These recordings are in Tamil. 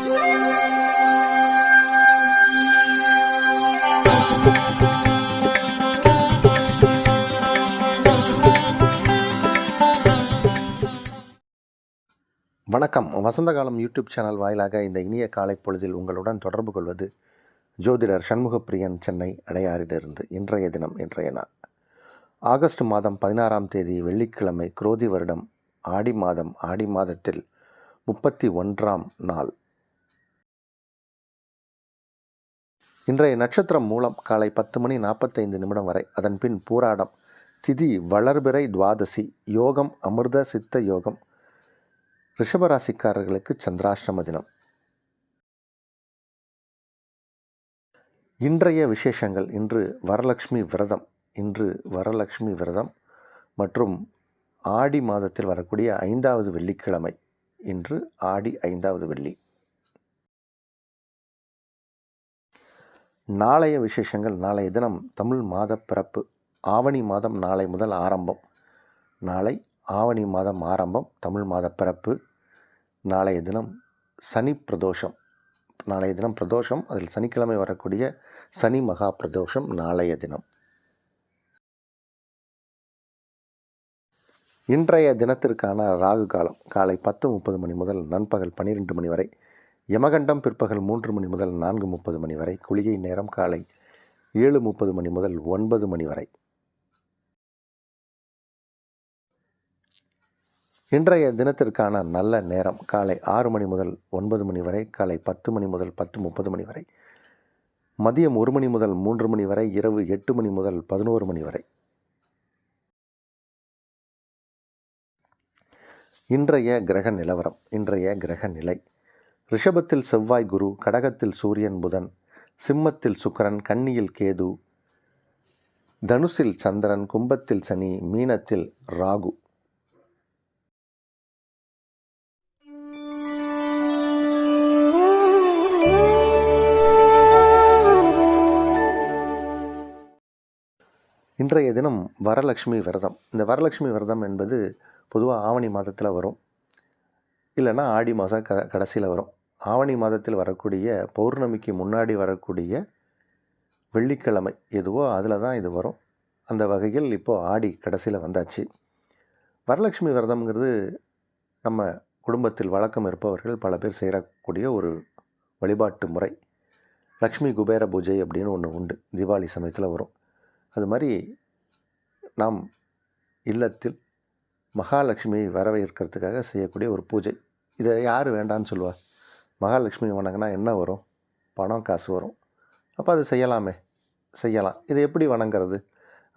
வணக்கம். வசந்தகாலம் யூடியூப் சேனல் வாயிலாக இந்த இனிய காலை பொழுதில் உங்களுடன் தொடர்பு கொள்வது ஜோதிடர் சண்முகப்பிரியன், சென்னை அடையாறிலிருந்து. இன்றைய நாள் ஆகஸ்ட் மாதம் 16ஆம் தேதி வெள்ளிக்கிழமை, குரோதி வருடம் ஆடி மாதத்தில் 31ஆம் நாள். இன்றைய நட்சத்திரம் மூலம் காலை 10:45 வரை, அதன் பின் பூராடம், திதி வளர்பிறை துவாதசி, யோகம் அமிர்த சித்த யோகம். ரிஷபராசிக்காரர்களுக்கு சந்திராஷ்டம தினம். இன்றைய விசேஷங்கள்: இன்று வரலட்சுமி விரதம் மற்றும் ஆடி மாதத்தில் வரக்கூடிய 5வது வெள்ளிக்கிழமை. இன்று ஆடி 5வது வெள்ளி. நாளைய விசேஷங்கள்: நாளைய தினம் தமிழ் மாத பிறப்பு. ஆவணி மாதம் நாளை முதல் ஆரம்பம். நாளை ஆவணி மாதம் ஆரம்பம், தமிழ் மாத பிறப்பு. நாளைய தினம் சனி பிரதோஷம். பிரதோஷம், அதில் சனிக்கிழமை வரக்கூடிய சனி மகா பிரதோஷம் நாளைய தினம். இன்றைய தினத்திற்கான ராகு காலம் காலை 10:30 முதல் நண்பகல் 12 வரை. யமகண்டம் பிற்பகல் 3 முதல் 4:30 வரை. குளிகை நேரம் காலை 7:30 முதல் 9 வரை. இன்றைய தினத்திற்கான நல்ல நேரம் காலை 6 முதல் 9 வரை, காலை 10 முதல் 10:30 வரை, மதியம் 1 முதல் 3 வரை, இரவு 8 முதல் 11 வரை. இன்றைய கிரக நிலவரம். இன்றைய கிரக நிலை: ரிஷபத்தில் செவ்வாய் குரு, கடகத்தில் சூரியன் புதன், சிம்மத்தில் சுக்கிரன், கன்னியில் கேது, தனுசில் சந்திரன், கும்பத்தில் சனி, மீனத்தில் ராகு. இன்றைய தினம் வரலட்சுமி விரதம். இந்த வரலட்சுமி விரதம் என்பது பொதுவாக ஆவணி மாதத்தில் வரும், இல்லைன்னா ஆடி மாதம் கடைசியில் வரும். ஆவணி மாதத்தில் வரக்கூடிய பௌர்ணமிக்கு முன்னாடி வரக்கூடிய வெள்ளிக்கிழமை எதுவோ அதில் தான் இது வரும். அந்த வகையில் இப்போது ஆடி கடைசியில் வந்தாச்சு. வரலட்சுமி விரதம்ங்கிறது நம்ம குடும்பத்தில் வழக்கம் இருப்பவர்கள் பல பேர் செய்யக்கூடிய ஒரு வழிபாட்டு முறை. லக்ஷ்மி குபேர பூஜை அப்படின்னு ஒன்று உண்டு, தீபாவளி சமயத்தில் வரும். அது மாதிரி நாம் இல்லத்தில் மகாலட்சுமியை வரவேற்கிறதுக்காக செய்யக்கூடிய ஒரு பூஜை. இதை யார் வேண்டான்னு சொல்லுவார்? மகாலட்சுமி வணங்கினா என்ன வரும்? பணம் காசு வரும். அப்போ அது செய்யலாம். இதை எப்படி வணங்கிறது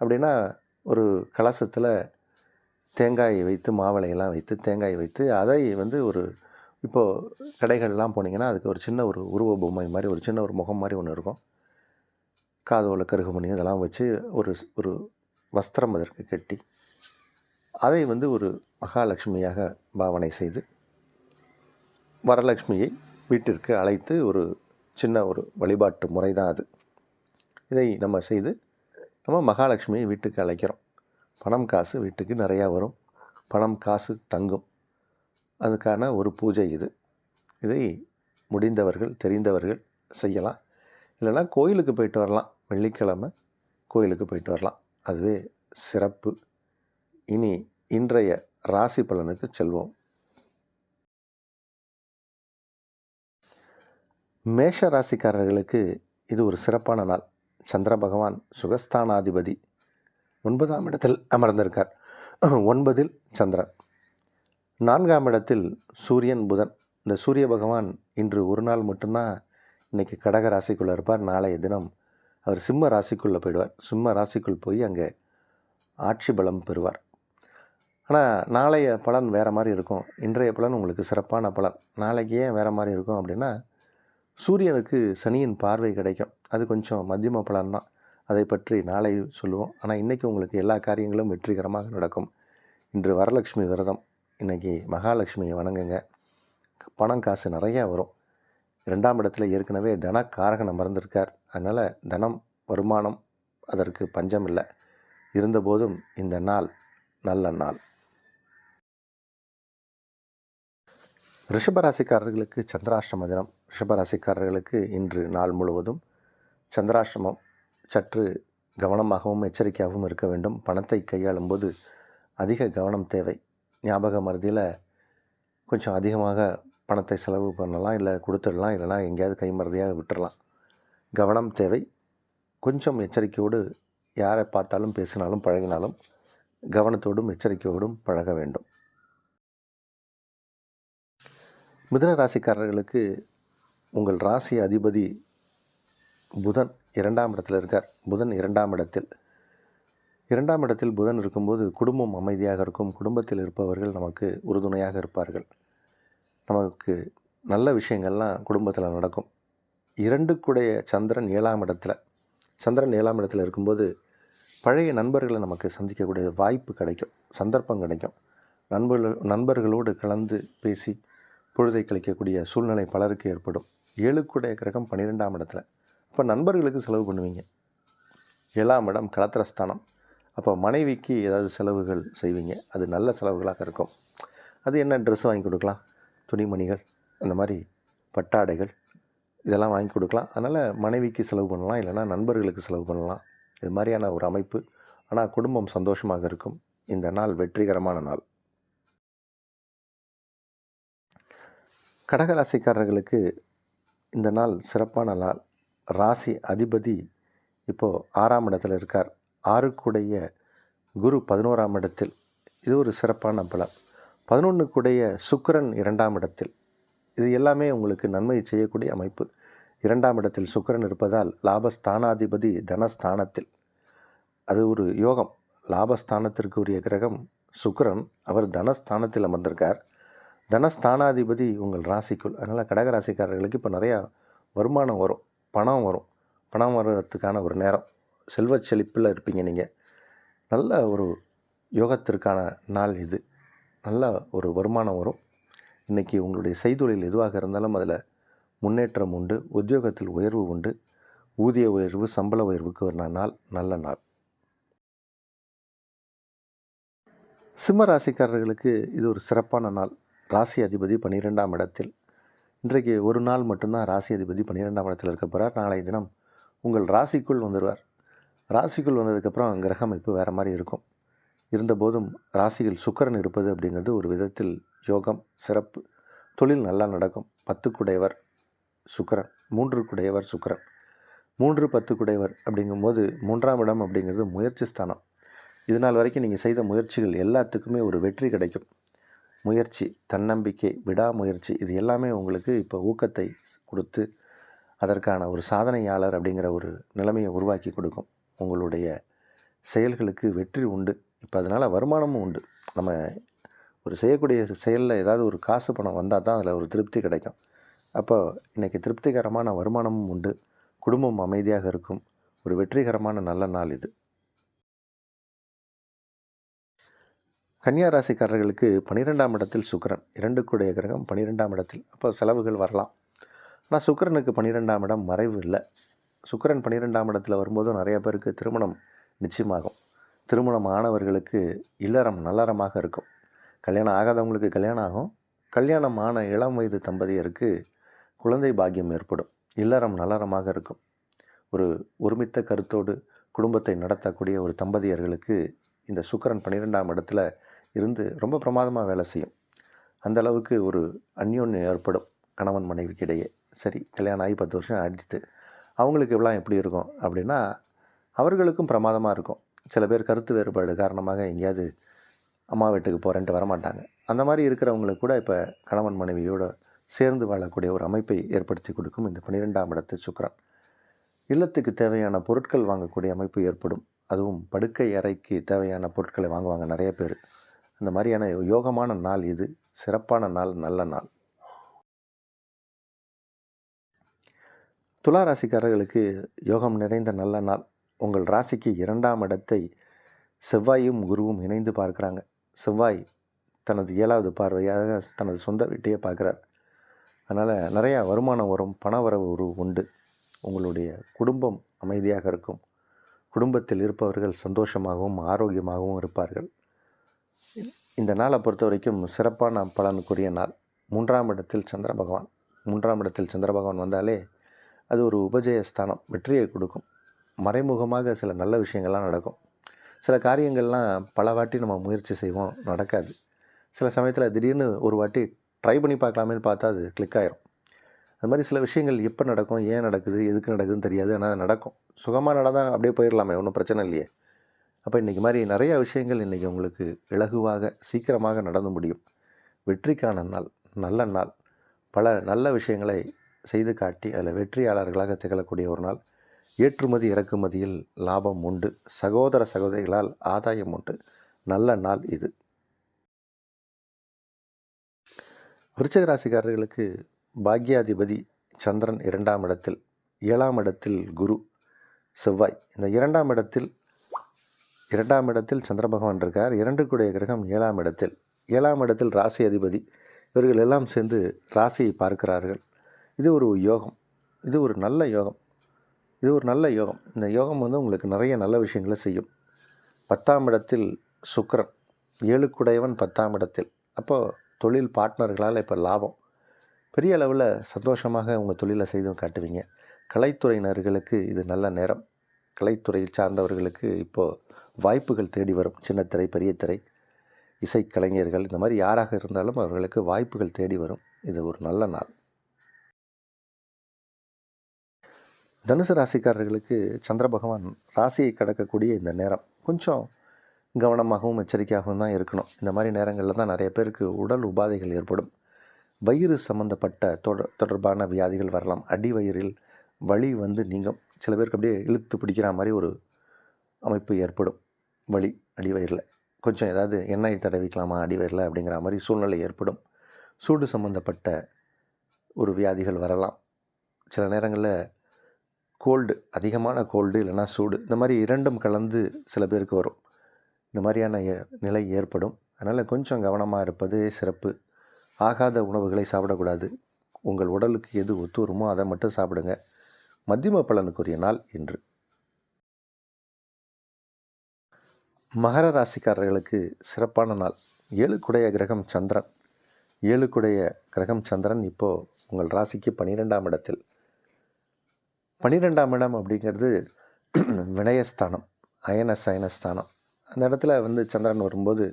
அப்படின்னா, ஒரு கலசத்தில் தேங்காயை வைத்து, மாவிளையெல்லாம் வைத்து, தேங்காயை வைத்து, அதை ஒரு இப்போது கடைகள்லாம் போனீங்கன்னா அதுக்கு ஒரு சின்ன ஒரு உருவ பொம்மை மாதிரி, ஒரு சின்ன ஒரு முகம் மாதிரி ஒன்று இருக்கும். காதோல கருகுமணி அதெல்லாம் வச்சு ஒரு வஸ்திரம் அதற்கு கட்டி, அதை ஒரு மகாலட்சுமியாக பாவனை செய்து, வரலட்சுமியை வீட்டிற்கு அழைத்து ஒரு சின்ன ஒரு வழிபாட்டு முறை தான் அது. இதை நம்ம செய்து நம்ம மகாலட்சுமியை வீட்டுக்கு அழைக்கிறோம். பணம் காசு வீட்டுக்கு நிறையா வரும், பணம் காசு தங்கும். அதுக்கான ஒரு பூஜை இது. இதை முடிந்தவர்கள், தெரிந்தவர்கள் செய்யலாம். இல்லைன்னா கோயிலுக்கு போயிட்டு வரலாம். வெள்ளிக்கிழமை கோயிலுக்கு போயிட்டு வரலாம், அதுவே சிறப்பு. இனி இன்றைய ராசி பலனுக்கு செல்வோம். மேஷ ராசிக்காரர்களுக்கு இது ஒரு சிறப்பான நாள். சந்திர பகவான் சுகஸ்தானாதிபதி 9ஆம் இடத்தில் அமர்ந்திருக்கார். 9இல் சந்திரன், 4ஆம் இடத்தில் சூரியன் புதன். இந்த சூரிய பகவான் இன்று ஒரு நாள் மட்டும்தான் இன்றைக்கி கடக ராசிக்குள்ளே இருப்பார். நாளைய தினம் அவர் சிம்ம ராசிக்குள்ளே போயிடுவார். சிம்ம ராசிக்குள் போய் அங்கே ஆட்சி பலம் பெறுவார். ஆனால் நாளைய பலன் வேறு மாதிரி இருக்கும். இன்றைய பலன் உங்களுக்கு சிறப்பான பலன். நாளைக்கு ஏன் வேறு மாதிரி இருக்கும் அப்படின்னா, சூரியனுக்கு சனியின் பார்வை கிடைக்கும். அது கொஞ்சம் மத்தியம பலன் தான். அதை பற்றி நாளை சொல்லுவோம். ஆனால் இன்றைக்கி உங்களுக்கு எல்லா காரியங்களும் வெற்றிகரமாக நடக்கும். இன்று வரலட்சுமி விரதம். இன்றைக்கி மகாலட்சுமியை வணங்குங்க. பணம் காசு நிறையா வரும். 2ஆம் இடத்துல ஏற்கனவே தனக்காரகன் அமர்ந்திருக்கார். அதனால் தனம், வருமானம் அதற்கு பஞ்சம் இல்லை. இருந்தபோதும் இந்த நாள் நல்ல நாள். ரிஷபராசிக்காரர்களுக்கு சந்திராஷ்டம தினம். ரிஷபராசிக்காரர்களுக்கு இன்று நாள் முழுவதும் சந்திராஷ்டமம். சற்று கவனமாகவும் எச்சரிக்கையாகவும் இருக்க வேண்டும். பணத்தை கையாளும் போது அதிக கவனம் தேவை. ஞாபக மறதியில் கொஞ்சம் அதிகமாக பணத்தை செலவு பண்ணலாம், இல்லை கொடுத்துடலாம், இல்லைனா எங்கேயாவது கைமறதியாக விட்டுறலாம். கவனம் தேவை. கொஞ்சம் எச்சரிக்கையோடு யாரை பார்த்தாலும் பேசினாலும் பழகினாலும் கவனத்தோடும் எச்சரிக்கையோடும் பழக வேண்டும். மிதுன ராசிக்காரர்களுக்கு உங்கள் ராசி அதிபதி புதன் 2ஆம் இடத்தில் இருக்கார். புதன் 2ஆம் இடத்தில். 2ஆம் இடத்தில் புதன் இருக்கும்போது குடும்பம் அமைதியாக இருக்கும். குடும்பத்தில் இருப்பவர்கள் நமக்கு உறுதுணையாக இருப்பார்கள். நமக்கு நல்ல விஷயங்கள்லாம் குடும்பத்தில் நடக்கும். 2 சந்திரன் 7ஆம் இடத்துல. சந்திரன் 7ஆம் இடத்துல இருக்கும்போது பழைய நண்பர்களை நமக்கு சந்திக்கக்கூடிய வாய்ப்பு கிடைக்கும், சந்தர்ப்பம் கிடைக்கும். நண்பர்களோடு கலந்து பேசி பொழுதை கழிக்கக்கூடிய சூழ்நிலை பலருக்கு ஏற்படும். 7 கிரகம் 12ஆம் இடத்துல. அப்போ நண்பர்களுக்கு செலவு பண்ணுவீங்க. 7ஆம் இடம் கலத்திரஸ்தானம். அப்போ மனைவிக்கு ஏதாவது செலவுகள் செய்வீங்க. அது நல்ல செலவுகளாக இருக்கும். அது என்ன, ட்ரெஸ் வாங்கி கொடுக்கலாம், துணிமணிகள், அந்த மாதிரி பட்டாடைகள் இதெல்லாம் வாங்கி கொடுக்கலாம். அதனால் மனைவிக்கு செலவு பண்ணலாம், இல்லைனா நண்பர்களுக்கு செலவு பண்ணலாம். இது மாதிரியான ஒரு அமைப்பு. ஆனால் குடும்பம் சந்தோஷமாக இருக்கும். இந்த நாள் வெற்றிகரமான நாள். கடகராசிக்காரர்களுக்கு இந்த நாள் சிறப்பான நாள். ராசி அதிபதி இப்போது 6ஆம் இடத்தில் இருக்கார். 6 குரு 11ஆம் இடத்தில். இது ஒரு சிறப்பான பலன். 11 சுக்கிரன் 2ஆம் இடத்தில். இது எல்லாமே உங்களுக்கு நன்மை செய்யக்கூடிய அமைப்பு. 2ஆம் இடத்தில் சுக்கிரன் இருப்பதால் லாபஸ்தானாதிபதி தனஸ்தானத்தில். அது ஒரு யோகம். லாபஸ்தானத்திற்கு உரிய கிரகம் சுக்கிரன். அவர் தனஸ்தானத்தில் அமர்ந்திருக்கார். தனஸ்தானாதிபதி உங்கள் ராசிக்குள். அதனால் கடகராசிக்காரர்களுக்கு இப்போ நிறையா வருமானம் வரும், பணம் வரும். பணம் வர்றதுக்கான ஒரு நேரம். செல்வச் செழிப்பில் இருப்பீங்க நீங்கள். நல்ல ஒரு யோகத்திற்கான நாள் இது. நல்ல ஒரு வருமானம் வரும். இன்றைக்கி உங்களுடைய செய்தொழில் எதுவாக இருந்தாலும் அதில் முன்னேற்றம் உண்டு. உத்தியோகத்தில் உயர்வு உண்டு. ஊதிய உயர்வு, சம்பள உயர்வுக்கு ஒரு நாள், நல்ல நாள். சிம்ம ராசிக்காரர்களுக்கு இது ஒரு சிறப்பான நாள். ராசி அதிபதி 12ஆம் இடத்தில். இன்றைக்கு ஒரு நாள் மட்டும்தான் ராசி அதிபதி 12ஆம் இடத்தில் இருக்க போகிறார். நாளைய தினம் உங்கள் ராசிக்குள் வந்துடுவார். ராசிக்குள் வந்ததுக்கப்புறம் கிரக அமைப்பு வேறு மாதிரி இருக்கும். இருந்தபோதும் ராசியில் சுக்கிரன் இருப்பது அப்படிங்கிறது ஒரு விதத்தில் யோகம், சிறப்பு. தொழில் நல்லா நடக்கும். 10 சுக்கிரன், 3 சுக்கிரன், 3 10 அப்படிங்கும்போது 3ஆம் இடம் அப்படிங்கிறது முயற்சி ஸ்தானம். இது நாள் வரைக்கும் நீங்கள் செய்த முயற்சிகள் எல்லாத்துக்குமே ஒரு வெற்றி கிடைக்கும். முயற்சி, தன்னம்பிக்கை, விடாமுயற்சி, இது எல்லாமே உங்களுக்கு இப்போ ஊக்கத்தை கொடுத்து அதற்கான ஒரு சாதனையாளர் அப்படிங்கிற ஒரு நிலைமையை உருவாக்கி கொடுக்கும். உங்களுடைய செயல்களுக்கு வெற்றி உண்டு. இப்போ அதனால் வருமானமும் உண்டு. நம்ம ஒரு செய்யக்கூடிய செயலில் ஏதாவது ஒரு காசு பணம் வந்தால் தான் அதில் ஒரு திருப்தி கிடைக்கும். அப்போ இன்றைக்கி திருப்திகரமான வருமானமும் உண்டு. குடும்பம் அமைதியாக இருக்கும். ஒரு வெற்றிகரமான நல்ல நாள் இது. கன்னியா ராசிக்காரர்களுக்கு 12ஆம் இடத்தில் சுக்கிரன். 2 கிரகம் 12ஆம் இடத்தில். அப்போ செலவுகள் வரலாம். ஆனால் சுக்கிரனுக்கு 12ஆம் இடம் மறைவு இல்லை. சுக்கிரன் 12ஆம் இடத்துல வரும்போது நிறைய பேருக்கு திருமணம் நிச்சயமாகும். திருமணம் ஆனவர்களுக்கு இல்லறம் நல்லறமாக இருக்கும். கல்யாணம் ஆகாதவங்களுக்கு கல்யாணம் ஆகும். கல்யாணம் ஆன இளம் வயது தம்பதியருக்கு குழந்தை பாக்கியம் ஏற்படும். இல்லறம் நல்லறமாக இருக்கும். ஒரு ஒருமித்த கருத்தோடு குடும்பத்தை நடத்தக்கூடிய ஒரு தம்பதியர்களுக்கு இந்த சுக்கிரன் 12ஆம் இடத்துல இருந்து ரொம்ப பிரமாதமாக வேலை செய்யும். அந்த அளவுக்கு ஒரு அந்யோன்யம் ஏற்படும் கணவன் மனைவிக்கு இடையே. சரி, கல்யாணம் ஆகி 10 வருஷம் ஆயிடுச்சு, அவங்களுக்கு எவ்வளோ எப்படி இருக்கும் அப்படின்னா அவர்களுக்கும் பிரமாதமாக இருக்கும். சில பேர் கருத்து வேறுபாடு காரணமாக எங்கேயாவது அம்மா வீட்டுக்கு போகிறேன்ட்டு வரமாட்டாங்க. அந்த மாதிரி இருக்கிறவங்களுக்கு கூட இப்போ கணவன் மனைவியோடு சேர்ந்து வாழக்கூடிய ஒரு அமைப்பை ஏற்படுத்தி கொடுக்கும் இந்த 12ஆம் இடத்து சுக்கிரன். இல்லத்துக்கு தேவையான பொருட்கள் வாங்கக்கூடிய அமைப்பு ஏற்படும். அதுவும் படுக்கை அறைக்கு தேவையான பொருட்களை வாங்குவாங்க நிறைய பேர். அந்த மாதிரியான யோகமான நாள் இது. சிறப்பான நாள், நல்ல நாள். துலா ராசிக்காரர்களுக்கு யோகம் நிறைந்த நல்ல நாள். உங்கள் ராசிக்கு 2ஆம் இடத்தை செவ்வாயும் குருவும் இணைந்து பார்க்குறாங்க. செவ்வாய் தனது 7வது பார்வையாக தனது சொந்த வீட்டையே பார்க்குறார். அதனால் நிறையா வருமானம் வரும், பணவரவு உண்டு. உங்களுடைய குடும்பம் அமைதியாக இருக்கும். குடும்பத்தில் இருப்பவர்கள் சந்தோஷமாகவும் ஆரோக்கியமாகவும் இருப்பார்கள். இந்த நாளை பொறுத்த வரைக்கும் சிறப்பான பலனுக்குரிய நாள். 3ஆம் இடத்தில் சந்திர பகவான். 3ஆம் இடத்தில் சந்திர பகவான் வந்தாலே அது ஒரு உபஜயஸ்தானம், வெற்றியை கொடுக்கும். மறைமுகமாக சில நல்ல விஷயங்கள்லாம் நடக்கும். சில காரியங்கள்லாம் பல வாட்டி நம்ம முயற்சி செய்வோம், நடக்காது. சில சமயத்தில் திடீர்னு ஒரு வாட்டி ட்ரை பண்ணி பார்க்கலாமேன்னு பார்த்தா அது கிளிக் ஆயிரும். அது மாதிரி சில விஷயங்கள் எப்போ நடக்கும், ஏன் நடக்குது, எதுக்கு நடக்குதுன்னு தெரியாது. ஆனால் அது நடக்கும். சுகமாக நடந்தால் அப்படியே போயிடலாமே, ஒன்றும் பிரச்சனை இல்லையே. அப்போ இன்றைக்கி மாதிரி நிறையா விஷயங்கள் இன்றைக்கி உங்களுக்கு இலகுவாக சீக்கிரமாக நடந்து முடியும். வெற்றிக்கான நாள், நல்ல நாள். பல நல்ல விஷயங்களை செய்து காட்டி அதில் வெற்றியாளர்களாக திகழக்கூடிய ஒரு நாள். ஏற்றுமதி இறக்குமதியில் லாபம் உண்டு. சகோதர சகோதரிகளால் ஆதாயம் உண்டு. நல்ல நாள் இது. விருச்சிக ராசிக்காரர்களுக்கு பாக்யாதிபதி சந்திரன் 2ஆம் இடத்தில், 7ஆம் இடத்தில் குரு, செவ்வாய். இந்த 2ஆம் இடத்தில் சந்திர பகவான் இருக்கார். 2 கூடிய கிரகம் 7ஆம் இடத்தில். 7ஆம் இடத்தில் ராசி அதிபதி. இவர்கள் எல்லாம் சேர்ந்து ராசியை பார்க்கிறார்கள். இது ஒரு யோகம். இது ஒரு நல்ல யோகம். இந்த யோகம் உங்களுக்கு நிறைய நல்ல விஷயங்களை செய்யும். 10ஆம் இடத்தில் சுக்கிரன், 7 கூடையவன் 10ஆம் இடத்தில். அப்போது தொழில் பார்ட்னர்களால் இப்போ லாபம். பெரிய அளவில் சந்தோஷமாக உங்கள் தொழிலை செய்து காட்டுவீங்க. கலைத்துறையினர்களுக்கு இது நல்ல நேரம். கலைத்துறை சார்ந்தவர்களுக்கு இப்போது வாய்ப்புகள் தேடி வரும். சின்ன திரை, பெரிய திரை, இசைக்கலைஞர்கள், இந்த மாதிரி யாராக இருந்தாலும் அவர்களுக்கு வாய்ப்புகள் தேடி வரும். இது ஒரு நல்ல நாள். தனுசு ராசிக்காரர்களுக்கு சந்திர பகவான் ராசியை கடக்கக்கூடிய இந்த நேரம் கொஞ்சம் கவனமாகவும் எச்சரிக்கையாகவும் தான் இருக்கணும். இந்த மாதிரி நேரங்களில் தான் நிறைய பேருக்கு உடல் உபாதைகள் ஏற்படும். வயிறு சம்மந்தப்பட்ட தொடர்பான வியாதிகள் வரலாம். அடி வயிறில் வலி நீங்கும். சில பேருக்கு அப்படியே இழுத்து பிடிக்கிற மாதிரி ஒரு அமைப்பு ஏற்படும். வலி அடி வயிறில் கொஞ்சம் ஏதாவது எண்ணெய் தடவிக்கலாமா அடி வயிறில் அப்படிங்கிற மாதிரி சூழ்நிலை ஏற்படும். சூடு சம்மந்தப்பட்ட ஒரு வியாதிகள் வரலாம். சில நேரங்களில் கோல்டு, அதிகமான கோல்டு இல்லைனா சூடு, இந்த மாதிரி இரண்டும் கலந்து சில பேருக்கு வரும். இந்த மாதிரியான நிலை ஏற்படும். அதனால் கொஞ்சம் கவனமாக இருப்பது சிறப்பு. ஆகாத உணவுகளை சாப்பிடக்கூடாது. உங்கள் உடலுக்கு எது ஒத்து வருமோ அதை மட்டும் சாப்பிடுங்க. மத்தியம பலனுக்குரிய நாள் இன்று. மகர ராசிக்காரர்களுக்கு சிறப்பான நாள். 7 கூடைய கிரகம் சந்திரன். 7 கூடைய கிரகம் சந்திரன் இப்போது உங்கள் ராசிக்கு 12ஆம் இடத்தில். 12ஆம் இடம் அப்படிங்கிறது வினயஸ்தானம், அயனஸ்தானம். அந்த இடத்துல சந்திரன் வரும்போது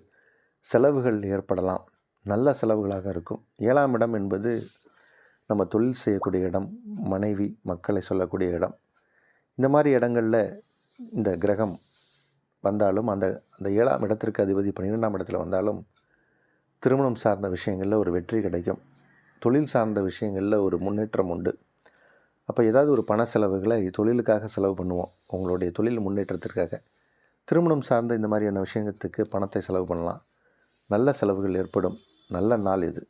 செலவுகள் ஏற்படலாம். நல்ல செலவுகளாக இருக்கும். 7ஆம் இடம் என்பது நம்ம தொழில் செய்யக்கூடிய இடம், மனைவி மக்களை சொல்லக்கூடிய இடம். இந்த மாதிரி இடங்களில் இந்த கிரகம் வந்தாலும் அந்த 7ஆம் இடத்திற்கு அதிபதி 12ஆம் இடத்துல வந்தாலும் திருமணம் சார்ந்த விஷயங்களில் ஒரு வெற்றி கிடைக்கும். தொழில் சார்ந்த விஷயங்களில் ஒரு முன்னேற்றம் உண்டு. அப்போ ஏதாவது ஒரு பண செலவுகளை தொழிலுக்காக செலவு பண்ணுவோம், உங்களுடைய தொழில் முன்னேற்றத்திற்காக. திருமணம் சார்ந்த இந்த மாதிரியான விஷயத்துக்கு பணத்தை செலவு பண்ணலாம். நல்ல செலவுகள் ஏற்படும். நல்ல நாள் இது.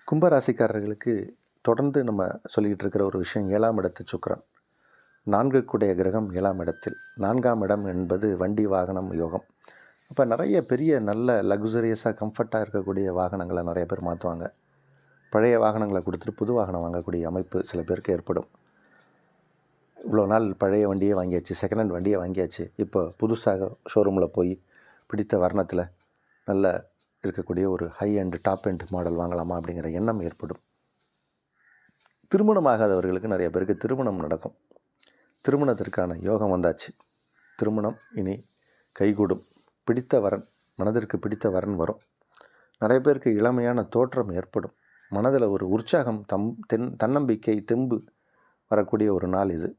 கும்பராசிக்காரர்களுக்கு தொடர்ந்து நம்ம சொல்லிக்கிட்டு இருக்கிற ஒரு விஷயம் 7ஆம் இடத்து சுக்கிரன். 4 கூடைய கிரகம் 7ஆம் இடத்தில். 4ஆம் இடம் என்பது வண்டி வாகனம் யோகம். அப்போ நிறைய பெரிய நல்ல லக்ஸுரியஸாக கம்ஃபர்ட்டாக இருக்கக்கூடிய வாகனங்களை நிறைய பேர் மாற்றுவாங்க. பழைய வாகனங்களை கொடுத்துட்டு புது வாகனம் வாங்கக்கூடிய அமைப்பு சில பேருக்கு ஏற்படும். இவ்வளோ நாள் பழைய வண்டியே வாங்கியாச்சு, செகண்ட் ஹேண்ட் வண்டியை வாங்கியாச்சு, இப்போ புதுசாக ஷோரூமில் போய் பிடித்த வர்ணத்தில் நல்ல இருக்கக்கூடிய ஒரு high and top and model வாங்கலாமா அப்படிங்கிற எண்ணம் ஏற்படும். திருமணம் ஆகாதவர்களுக்கு நிறைய பேருக்கு திருமணம் நடக்கும். திருமணத்திற்கான யோகம் வந்தாச்சு. திருமணம் இனி கைகூடும். பிடித்த வரன், மனதிற்கு பிடித்த வரன் வரும். நிறைய பேருக்கு இளமையான தோற்றம் ஏற்படும். மனதில் ஒரு உற்சாகம், தன்னம்பிக்கை, தெம்பு வரக்கூடிய ஒரு நாள் இது.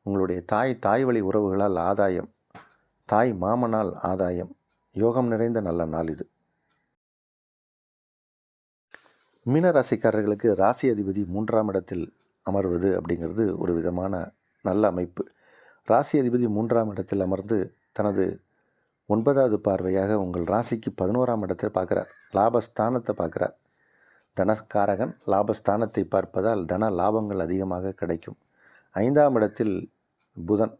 உங்களுடைய தாய் வழி உறவுகளால் ஆதாயம், தாய் மாமனால் ஆதாயம், யோகம் நிறைந்த நல்ல நாள் இது. மீனராசிக்காரர்களுக்கு ராசி அதிபதி 3ஆம் இடத்தில் அமர்வது அப்படிங்கிறது ஒரு விதமான நல்ல அமைப்பு. ராசி அதிபதி 3ஆம் இடத்தில் அமர்ந்து தனது 9வது பார்வையாக உங்கள் ராசிக்கு 11ஆம் இடத்தை பார்க்குறார். லாபஸ்தானத்தை பார்க்குறார். தனக்காரகன் லாபஸ்தானத்தை பார்ப்பதால் தன லாபங்கள் அதிகமாக கிடைக்கும். 5ஆம் இடத்தில் புதன்,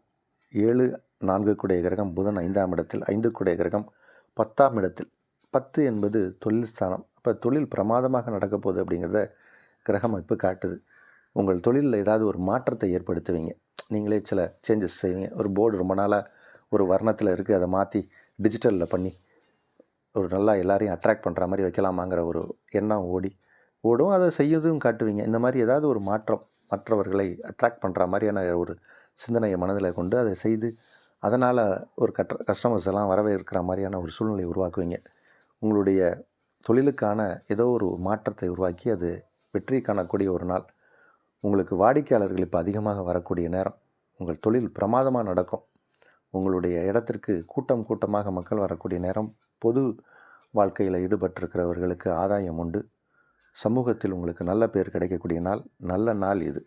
7 4 கூடைய கிரகம் புதன் 5ஆம் இடத்தில். 5 கூடைய கிரகம் 10ஆம் இடத்தில். 10 என்பது தொழில் ஸ்தானம். அப்போ தொழில் பிரமாதமாக நடக்க போகுது அப்படிங்கிறத கிரகம் இப்போ காட்டுது. உங்கள் தொழிலில் ஏதாவது ஒரு மாற்றத்தை ஏற்படுத்துவீங்க. நீங்களே சில சேஞ்சஸ் செய்வீங்க. ஒரு போர்டு ரொம்ப நாளாக ஒரு வர்ணத்தில் இருக்குது, அதை மாற்றி டிஜிட்டலில் பண்ணி ஒரு நல்லா எல்லாரையும் அட்ராக்ட் பண்ணுற மாதிரி வைக்கலாமாங்கிற ஒரு எண்ணம் ஓடும். அதை செய்யதும் காட்டுவீங்க. இந்த மாதிரி ஏதாவது ஒரு மாற்றம், மற்றவர்களை அட்ராக்ட் பண்ணுற மாதிரியான ஒரு சிந்தனையை மனதில் கொண்டு அதை செய்து அதனால் ஒரு கஸ்டமர்ஸ் எல்லாம் வரவேற்கிற மாதிரியான ஒரு சூழ்நிலையை உருவாக்குவீங்க. உங்களுடைய தொழிலுக்கான ஏதோ ஒரு மாற்றத்தை உருவாக்கி அது வெற்றி காணக்கூடிய ஒரு நாள். உங்களுக்கு வாடிக்கையாளர்கள் இப்போ அதிகமாக வரக்கூடிய நேரம். உங்கள் தொழில் பிரமாதமாக நடக்கும். உங்களுடைய இடத்திற்கு கூட்டமாக மக்கள் வரக்கூடிய நேரம். பொது வாழ்க்கையில் ஈடுபட்டிருக்கிறவர்களுக்கு ஆதாயம் உண்டு. சமூகத்தில் உங்களுக்கு நல்ல பேர் கிடைக்கக்கூடிய நாள். நல்ல நாள் இது.